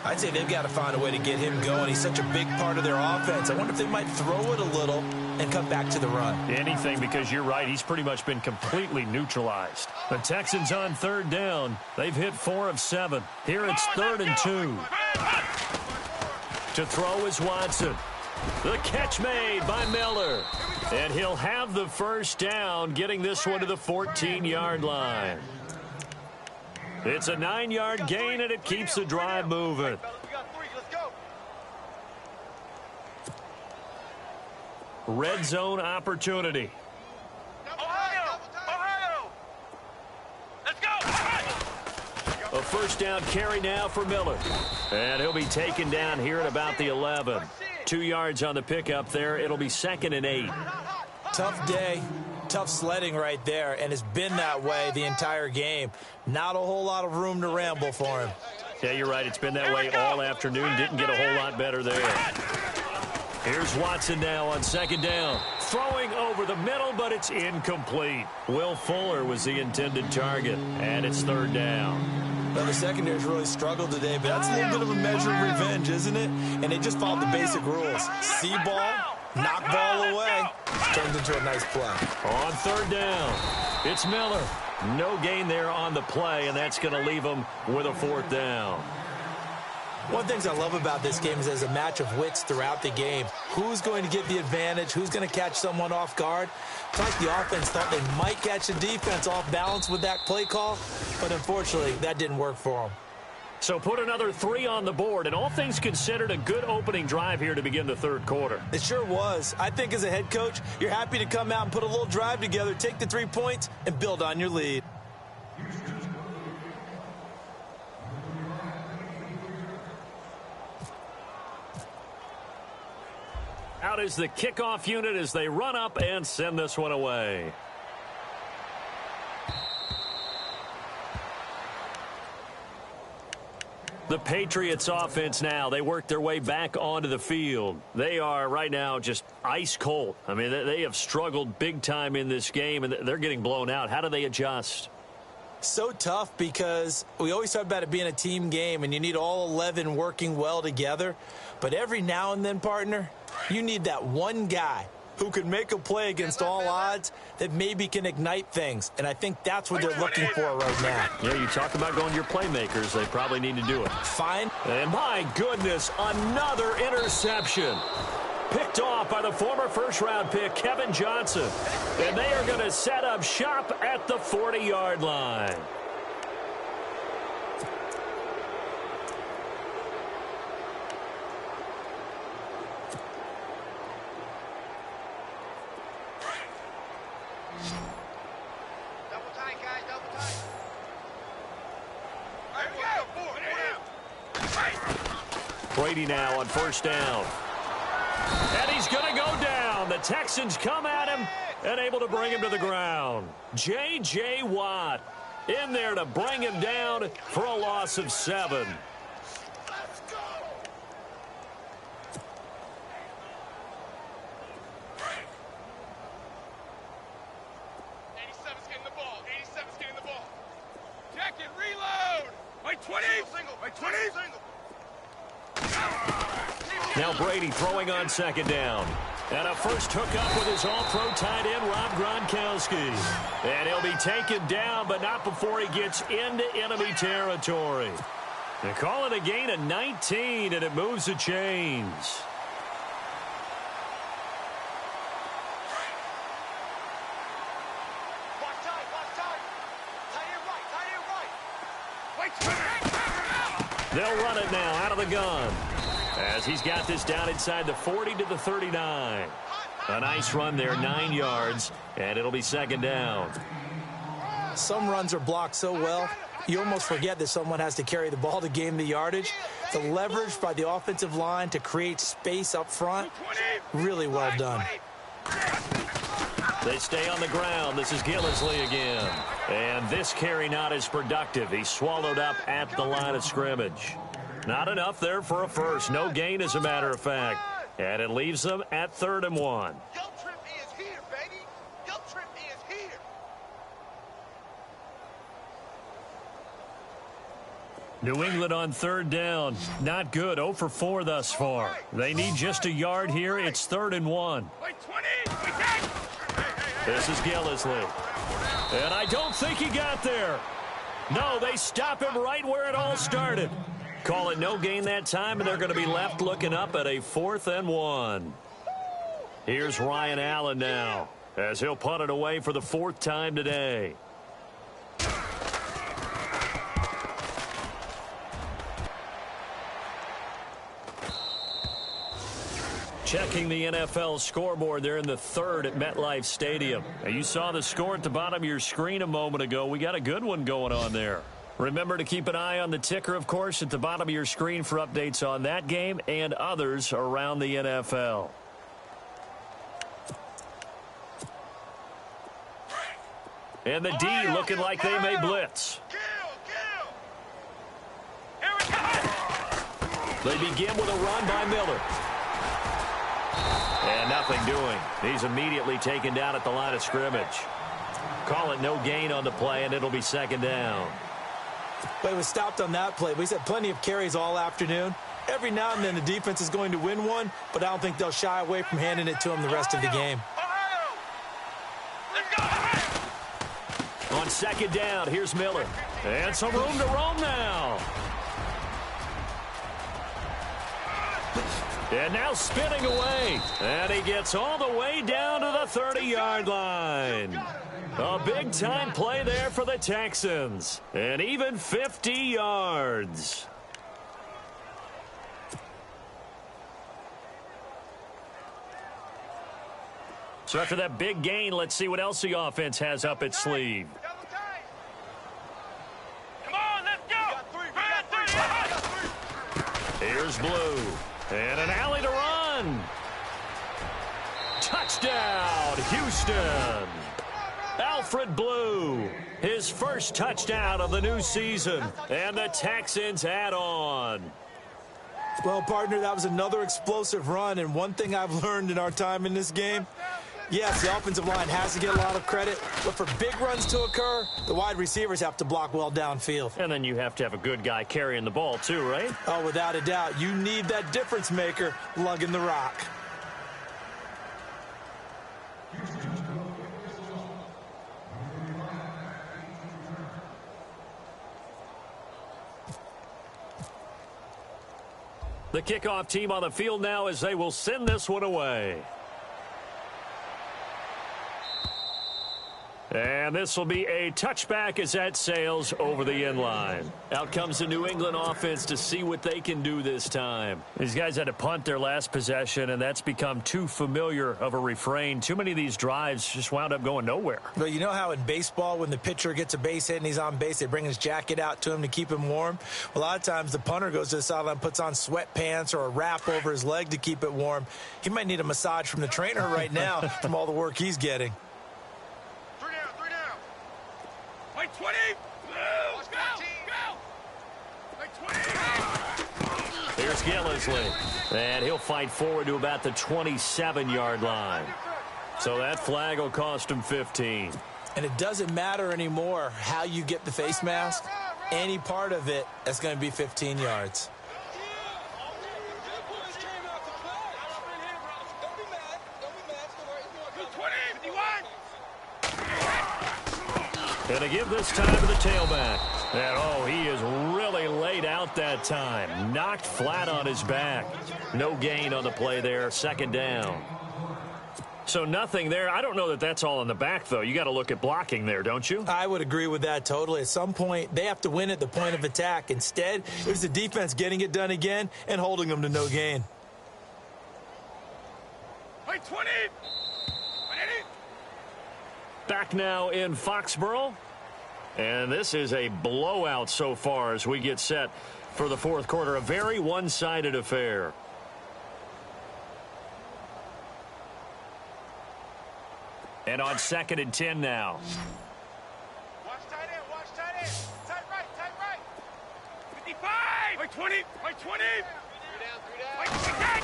Speaker 3: I'd say they've got to find a way to get him going. He's such a big part of their offense. I wonder if they might throw it a little and come back to the run.
Speaker 2: Anything, because you're right. He's pretty much been completely neutralized. The Texans on 3rd down. They've hit 4 of 7. Here it's 3rd and 2. To throw is Watson. The catch made by Miller. And he'll have the first down, getting this one to the 14-yard line. It's a 9-yard gain, and it keeps the drive moving. Red zone opportunity.
Speaker 4: Ohio! Ohio! Let's go!
Speaker 2: A first down carry now for Miller. And he'll be taken down here at about the 11. 2 yards on the pickup there. It'll be 2nd and 8.
Speaker 3: Tough day. Tough sledding right there, and it's been that way the entire game. Not a whole lot of room to ramble for him.
Speaker 2: Yeah, you're right. It's been that way all afternoon. Didn't get a whole lot better there. Here's Watson now on 2nd down. Throwing over the middle, but it's incomplete. Will Fuller was the intended target, and it's 3rd down.
Speaker 3: Well, the secondary's really struggled today, but that's a little bit of a measure of revenge, isn't it? And they just followed the basic rules. See ball, knock ball away. Turned into a nice play.
Speaker 2: On 3rd down, it's Miller. No gain there on the play, and that's going to leave him with a 4th down.
Speaker 3: One of the things I love about this game is there's a match of wits throughout the game. Who's going to get the advantage? Who's going to catch someone off guard? It's like the offense thought they might catch the defense off balance with that play call, but unfortunately, that didn't work for them.
Speaker 2: So put another 3 on the board, and all things considered, a good opening drive here to begin the 3rd quarter.
Speaker 3: It sure was. I think as a head coach, you're happy to come out and put a little drive together, take the 3 points, and build on your lead.
Speaker 2: Out is the kickoff unit as they run up and send this one away. The Patriots offense now, they work their way back onto the field. They are right now just ice cold. I mean, they have struggled big time in this game, and they're getting blown out. How do they adjust?
Speaker 3: So tough because we always talk about it being a team game, and you need all 11 working well together. But every now and then, partner, you need that one guy who can make a play against all odds that maybe can ignite things. And I think that's what they're looking for right now.
Speaker 2: Yeah, you talk about going to your playmakers. They probably need to do it.
Speaker 3: Fine.
Speaker 2: And my goodness, another interception. Picked off by the former first-round pick, Kevin Johnson. And they are going to set up shop at the 40-yard line. Brady now on first down. And he's going to go down. The Texans come at him and able to bring him to the ground. J.J. Watt in there to bring him down for a loss of 7.
Speaker 4: Let's go. Getting the ball. 87's getting the ball. Jack it, reload. My 20. Single. My 20. Single.
Speaker 2: Now Brady throwing on second down. And a first hookup with his all-pro tight end, Rob Gronkowski. And he'll be taken down, but not before he gets into enemy territory. They call it a gain of 19, and it moves the chains.
Speaker 4: Watch time. Tight end right.
Speaker 2: They'll run it now out of the gun. As he's got this down inside the 40 to the 39. A nice run there, 9 yards, and it'll be second down.
Speaker 3: Some runs are blocked so well, you almost forget that someone has to carry the ball to gain the yardage. The leverage by the offensive line to create space up front, really well done.
Speaker 2: They stay on the ground. This is Gillisley again. And this carry not as productive. He's swallowed up at the line of scrimmage. Not enough there for a first. No gain, as a matter of fact. And it leaves them at 3rd and 1.
Speaker 4: Guilt trip is here, baby. Guilt trip is here.
Speaker 2: New England on 3rd down. Not good. 0 for 4 thus far. They need just a yard here. It's 3rd and 1.
Speaker 4: My 20. We take.
Speaker 2: This is Gillisley. And I don't think he got there. No, they stop him right where it all started. Call it no gain that time, and they're going to be left looking up at a 4th and 1. Here's Ryan Allen now, as he'll punt it away for the 4th time today. Checking the NFL scoreboard there in the 3rd at MetLife Stadium. Now, you saw the score at the bottom of your screen a moment ago. We got a good one going on there. Remember to keep an eye on the ticker, of course, at the bottom of your screen for updates on that game and others around the NFL. And the D looking like they may blitz. They begin with a run by Miller. And nothing doing. He's immediately taken down at the line of scrimmage. Call it no gain on the play, and it'll be second down.
Speaker 3: But it was stopped on that play. We've had plenty of carries all afternoon. Every now and then the defense is going to win one, but I don't think they'll shy away from handing it to him the rest of the game.
Speaker 2: On second down, here's Miller. And some room to roam now. And now spinning away. And he gets all the way down to the 30-yard line. A big-time play there for the Texans. And even 50 yards. So after that big gain, let's see what else the offense has up its sleeve.
Speaker 4: Come on, let's go.
Speaker 2: Here's Blue. And an alley to run. Touchdown, Houston. Alfred Blue, his first touchdown of the new season, and the Texans add on.
Speaker 3: Well, partner, that was another explosive run, and one thing I've learned in our time in this game, yes, the offensive line has to get a lot of credit, but for big runs to occur, the wide receivers have to block well downfield.
Speaker 2: And then you have to have a good guy carrying the ball too, right?
Speaker 3: Oh, without a doubt. You need that difference maker lugging the rock.
Speaker 2: The kickoff team on the field now as they will send this one away. And this will be a touchback as that sails over the end line. Out comes the New England offense to see what they can do this time. These guys had to punt their last possession, and that's become too familiar of a refrain. Too many of these drives just wound up going nowhere.
Speaker 3: But you know how in baseball, when the pitcher gets a base hit and he's on base, they bring his jacket out to him to keep him warm? A lot of times the punter goes to the sideline, puts on sweatpants or a wrap over his leg to keep it warm. He might need a massage from the trainer right now from all the work he's getting.
Speaker 4: 20. Let's go.
Speaker 2: Here's Gillisley. And he'll fight forward to about the 27-yard line. So that flag will cost him 15.
Speaker 3: And it doesn't matter anymore how you get the face mask. Any part of it, that's going to be 15 yards.
Speaker 2: And to give this time to the tailback. And, oh, he is really laid out that time. Knocked flat on his back. No gain on the play there. Second down. So nothing there. I don't know that that's all in the back, though. You got to look at blocking there, don't you?
Speaker 3: I would agree with that totally. At some point, they have to win at the point of attack. Instead, it was the defense getting it done again and holding them to no gain.
Speaker 4: 20.
Speaker 2: Back now in Foxborough. And this is a blowout so far as we get set for the fourth quarter. A very one-sided affair. And on 2nd and 10 now.
Speaker 4: Watch tight end. Tight right. 55. 20. 20. 3 down.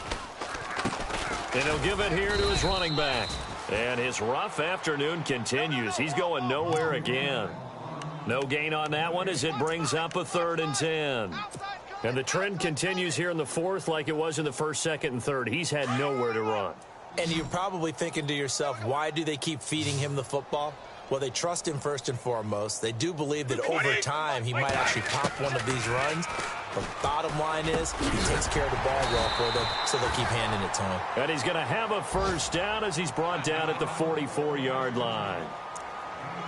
Speaker 2: And he'll give it here to his running back. And his rough afternoon continues. He's going nowhere again. No gain on that one as it brings up a 3rd and 10. And the trend continues here in the fourth like it was in the first, second, and third. He's had nowhere to run.
Speaker 3: And you're probably thinking to yourself, why do they keep feeding him the football? Well, they trust him first and foremost. They do believe that over time he might actually pop one of these runs. But bottom line is he takes care of the ball well for them, so they'll keep handing it to him.
Speaker 2: And he's going to have a first down as he's brought down at the 44-yard line.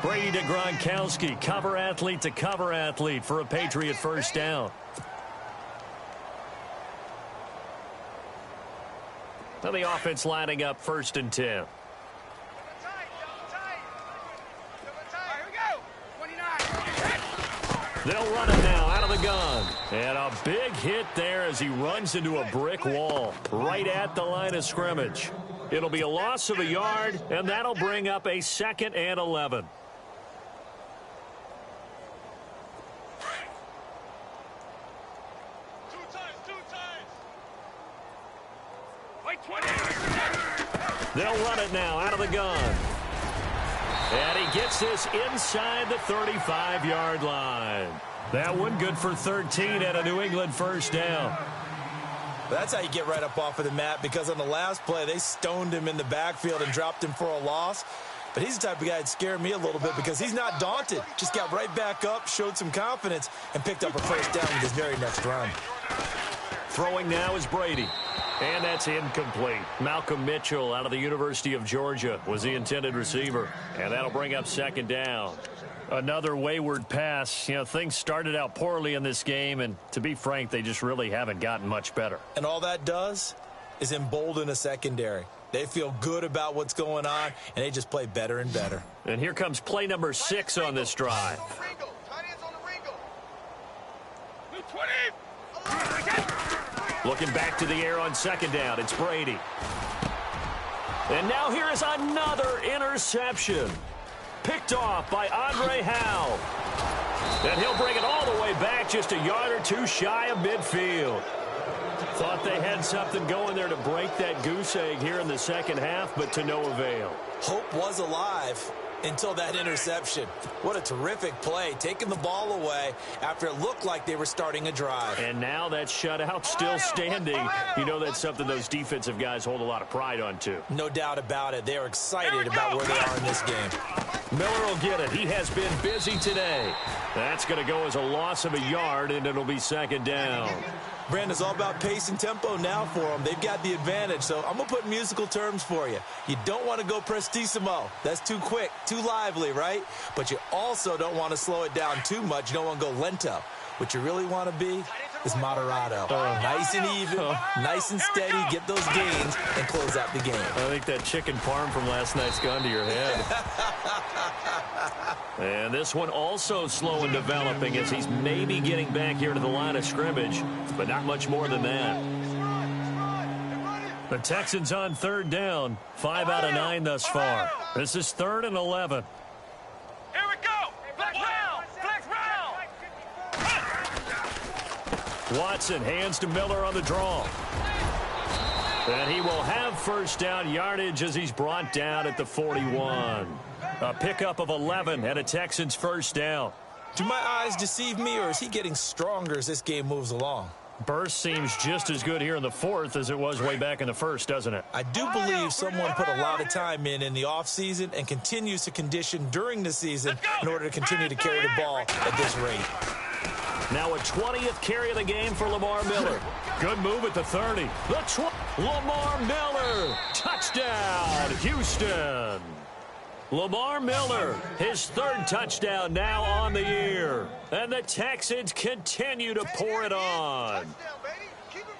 Speaker 2: Brady to Gronkowski, cover athlete to cover athlete for a Patriot first down. Now the offense lining up 1st and 10. They'll run it now out of the gun. And a big hit there as he runs into a brick wall right at the line of scrimmage. It'll be a loss of a yard, and that'll bring up a 2nd and 11. They'll run it now out of the gun. And he gets this inside the 35-yard line. That one good for 13 and a New England first down.
Speaker 3: That's how you get right up off of the mat, because on the last play, they stoned him in the backfield and dropped him for a loss. But he's the type of guy that scared me a little bit because he's not daunted. Just got right back up, showed some confidence, and picked up a first down with his very next run.
Speaker 2: Throwing now is Brady. And that's incomplete. Malcolm Mitchell out of the University of Georgia was the intended receiver. And that'll bring up 2nd down. Another wayward pass. You know, things started out poorly in this game, and to be frank, they just really haven't gotten much better.
Speaker 3: And all that does is embolden a secondary. They feel good about what's going on, and they just play better and better.
Speaker 2: And here comes play number 6 on this drive. Looking back to the air on 2nd down. It's Brady. And now here is another interception. Picked off by Andre Howe. And he'll bring it all the way back just a yard or two shy of midfield. Thought they had something going there to break that goose egg here in the second half, but to no avail.
Speaker 3: Hope was alive until that interception. What a terrific play, taking the ball away after it looked like they were starting a drive.
Speaker 2: And now that shutout still standing. You know that's something those defensive guys hold a lot of pride on, too.
Speaker 3: No doubt about it. They are excited about where they are in this game.
Speaker 2: Miller will get it. He has been busy today. That's going to go as a loss of a yard, and it'll be second down.
Speaker 3: Brandon, it's all about pace and tempo now for them. They've got the advantage, so I'm going to put musical terms for you. You don't want to go prestissimo. That's too quick, too lively, right? But you also don't want to slow it down too much. You don't want to go lento. What you really want to be is moderato. Nice and even, nice and steady, get those gains, and close out the game.
Speaker 2: I think that chicken parm from last night's gone to your head. And this one also slow and developing as he's maybe getting back here to the line of scrimmage, but not much more than that. The Texans on third down, 5 out of 9 thus far. This is 3rd and 11.
Speaker 4: Here we go. Flex round. Flex round.
Speaker 2: Watson hands to Miller on the draw. And he will have first down yardage as he's brought down at the 41. A pickup of 11 and a Texans first down.
Speaker 3: Do my eyes deceive me, or is he getting stronger as this game moves along?
Speaker 2: Burst seems just as good here in the fourth as it was way back in the first, doesn't it?
Speaker 3: I do believe someone put a lot of time in the offseason and continues to condition during the season in order to continue to carry the ball at this rate.
Speaker 2: Now a 20th carry of the game for Lamar Miller. Good move at the 30. Lamar Miller. Touchdown, Houston. Lamar Miller, his 3rd touchdown now on the year. And the Texans continue to pour it on.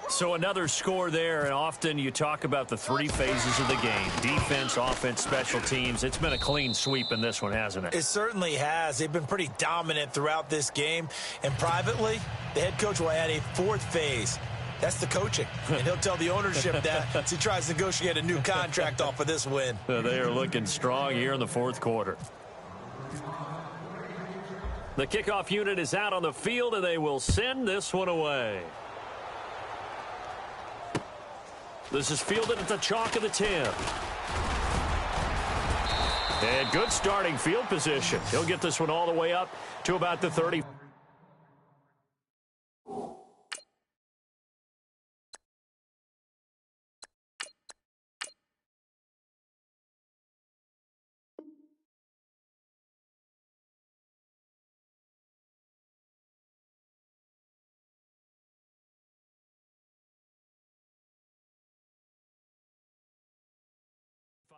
Speaker 2: So another score there, and often you talk about the 3 phases of the game. Defense, offense, special teams. It's been a clean sweep in this one, hasn't it?
Speaker 3: It certainly has. They've been pretty dominant throughout this game. And privately, the head coach will add a 4th phase. That's the coaching. And he'll tell the ownership that as he tries to negotiate a new contract off of this win.
Speaker 2: They are looking strong here in the 4th quarter. The kickoff unit is out on the field, and they will send this one away. This is fielded at the chalk of the 10. And good starting field position. He'll get this one all the way up to about the 30.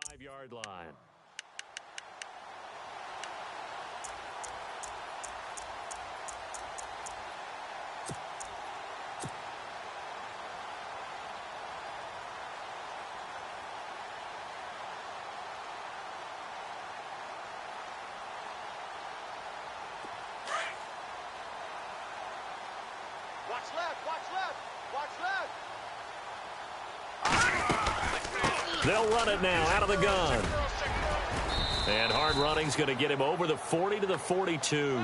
Speaker 2: Five-yard line.
Speaker 4: Watch left. Watch left. Watch left.
Speaker 2: They'll run it now out of the gun. And hard running's going to get him over the 40 to the 42.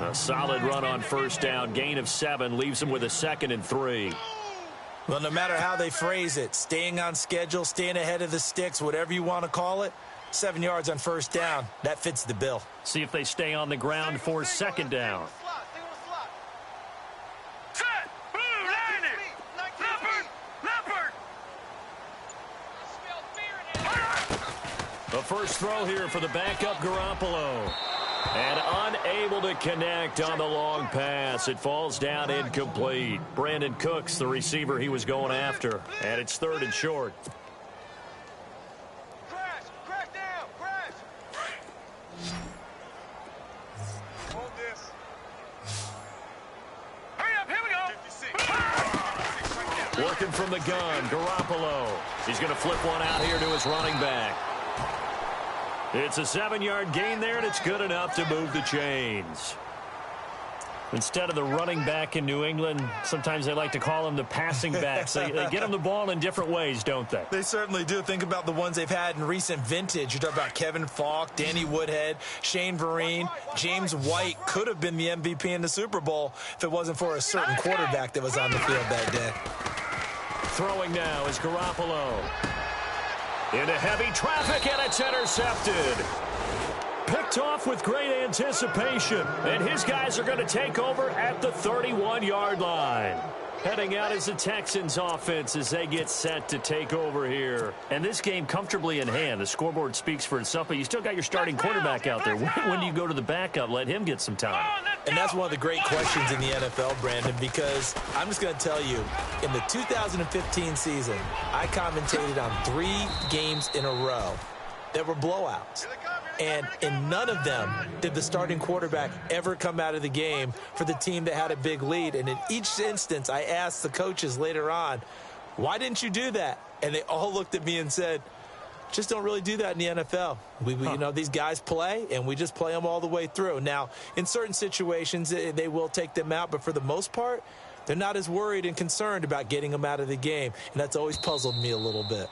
Speaker 2: A solid run on first down. Gain of 7 leaves him with a 2nd and 3.
Speaker 3: Well, no matter how they phrase it, staying on schedule, staying ahead of the sticks, whatever you want to call it, 7 yards on first down, that fits the bill.
Speaker 2: See if they stay on the ground for 2nd down.
Speaker 4: Set. Blue, line it. Leopard. Leopard.
Speaker 2: The first throw here for the backup Garoppolo. And unable to connect on the long pass. It falls down incomplete. Brandon Cooks, the receiver he was going after. And it's 3rd and short.
Speaker 4: Crash. Crash down. Crash. Hold this. Hurry up. Here we go.
Speaker 2: Working from the gun, Garoppolo. He's going to flip one out here to his running back. It's a 7-yard gain there, and it's good enough to move the chains. Instead of the running back in New England, sometimes they like to call them the passing backs. They get them the ball in different ways, don't they?
Speaker 3: They certainly do. Think about the ones they've had in recent vintage. You talk about Kevin Falk, Danny Woodhead, Shane Vereen, James White could have been the MVP in the Super Bowl if it wasn't for a certain quarterback that was on the field that day.
Speaker 2: Throwing now is Garoppolo. Into heavy traffic, and it's intercepted. Picked off with great anticipation, and his guys are going to take over at the 31-yard line. Heading out is the Texans offense as they get set to take over here. And this game comfortably in hand. The scoreboard speaks for itself, but you still got your starting quarterback out there. When do you go to the backup? Let him get some time.
Speaker 3: And that's one of the great questions in the NFL, Brandon, because I'm just going to tell you, in the 2015 season, I commentated on 3 games in a row that were blowouts. And in none of them did the starting quarterback ever come out of the game for the team that had a big lead. And in each instance, I asked the coaches later on, why didn't you do that? And they all looked at me and said, just don't really do that in the NFL. You know, these guys play, and we just play them all the way through. Now, in certain situations, they will take them out, but for the most part, they're not as worried and concerned about getting them out of the game. And that's always puzzled me a little bit.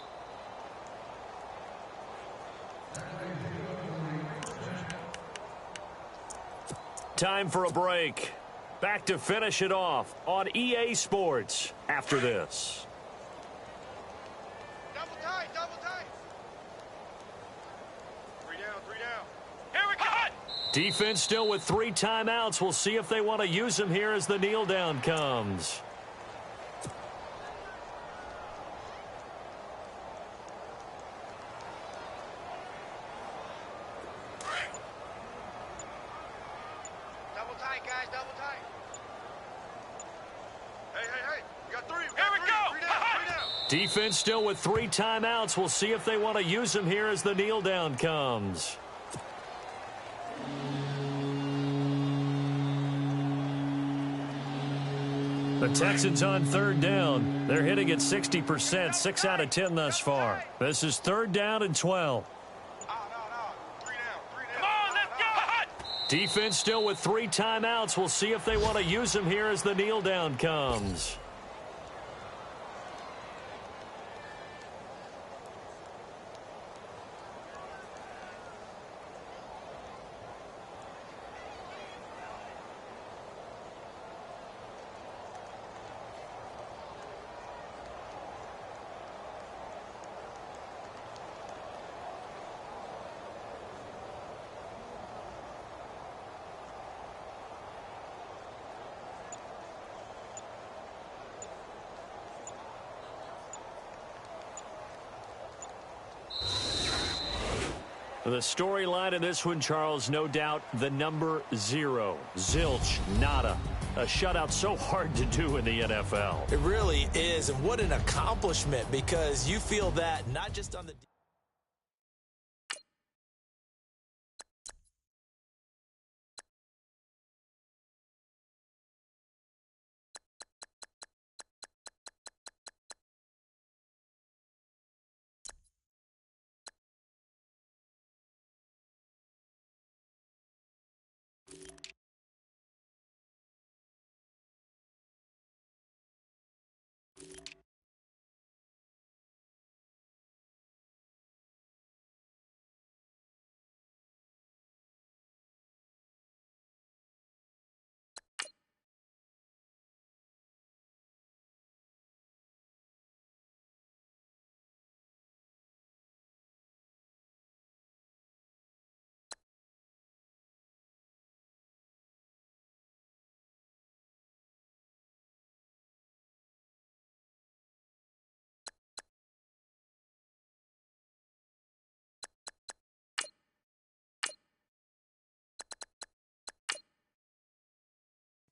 Speaker 2: Time for a break. Back to finish it off on EA Sports after this.
Speaker 4: Double tight, double tight. 3 down, 3 down. Here we go.
Speaker 2: Defense still with 3 timeouts. We'll see if they want to use them here as the kneel down comes.
Speaker 4: Double tight, guys, double tight. Hey. We got 3. Here we go. 3 down, 3 down.
Speaker 2: Defense still with 3 timeouts. We'll see if they want to use them here as the kneel down comes. The Texans on 3rd down. They're hitting at 60%, 6 out of 10 thus far. This is 3rd down and 12.
Speaker 4: No. 3 down, 3 down. Come on, let's go.
Speaker 2: Defense still with 3 timeouts. We'll see if they want to use them here as the kneel down comes. The storyline of this one, Charles, no doubt the number 0. Zilch, nada. A shutout so hard to do in the NFL.
Speaker 3: It really is, and what an accomplishment, because you feel that not just on the...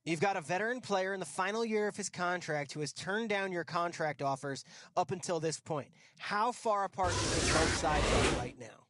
Speaker 5: You've got a veteran player in the final year of his contract who has turned down your contract offers up until this point. How far apart do you think both sides are right now?